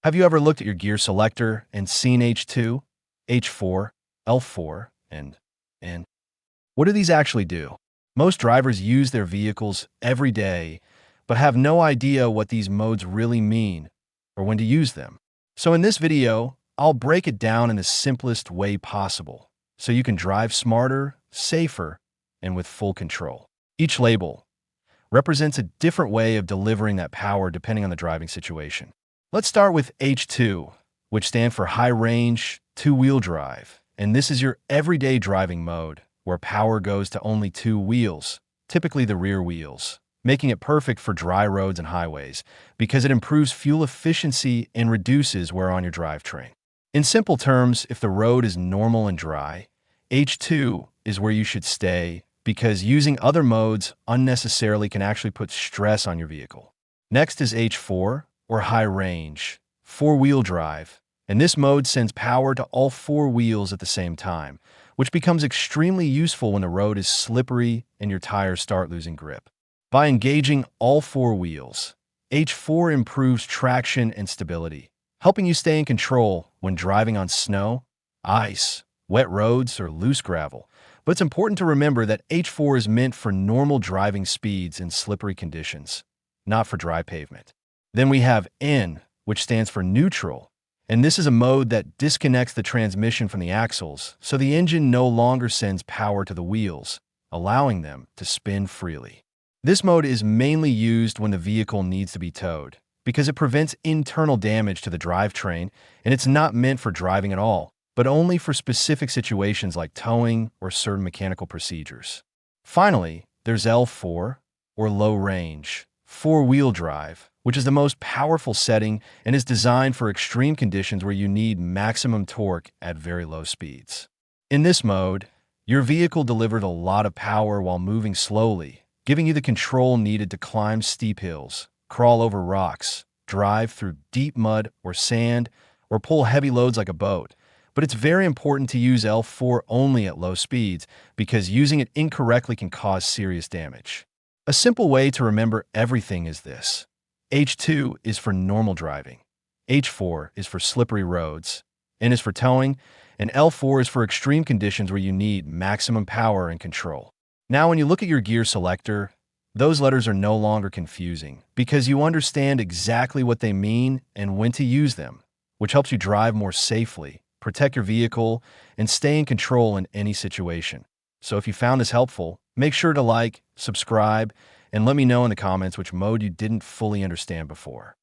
Have you ever looked at your gear selector and seen H2, H4, L4, and what do these actually do? Most drivers use their vehicles every day, but have no idea what these modes really mean or when to use them. So in this video, I'll break it down in the simplest way possible so you can drive smarter, safer, and with full control. Each label represents a different way of delivering that power depending on the driving situation. Let's start with H2, which stands for high range, two-wheel drive. And this is your everyday driving mode, where power goes to only two wheels, typically the rear wheels, making it perfect for dry roads and highways because it improves fuel efficiency and reduces wear on your drivetrain. In simple terms, if the road is normal and dry, H2 is where you should stay because using other modes unnecessarily can actually put stress on your vehicle. Next is H4, or high range, four-wheel drive, and this mode sends power to all four wheels at the same time, which becomes extremely useful when the road is slippery and your tires start losing grip. By engaging all four wheels, H4 improves traction and stability, helping you stay in control when driving on snow, ice, wet roads, or loose gravel. But it's important to remember that H4 is meant for normal driving speeds in slippery conditions, not for dry pavement. Then we have N, which stands for neutral, and this is a mode that disconnects the transmission from the axles, so the engine no longer sends power to the wheels, allowing them to spin freely. This mode is mainly used when the vehicle needs to be towed, because it prevents internal damage to the drivetrain, and it's not meant for driving at all, but only for specific situations like towing or certain mechanical procedures. Finally, there's L4, or low range, four-wheel drive, which is the most powerful setting and is designed for extreme conditions where you need maximum torque at very low speeds. In this mode, your vehicle delivers a lot of power while moving slowly, giving you the control needed to climb steep hills, crawl over rocks, drive through deep mud or sand, or pull heavy loads like a boat. But it's very important to use L4 only at low speeds because using it incorrectly can cause serious damage. A simple way to remember everything is this. H2 is for normal driving, H4 is for slippery roads, N is for towing, and L4 is for extreme conditions where you need maximum power and control. Now, when you look at your gear selector, those letters are no longer confusing because you understand exactly what they mean and when to use them, which helps you drive more safely, protect your vehicle, and stay in control in any situation. So if you found this helpful, make sure to like, subscribe, and let me know in the comments which mode you didn't fully understand before.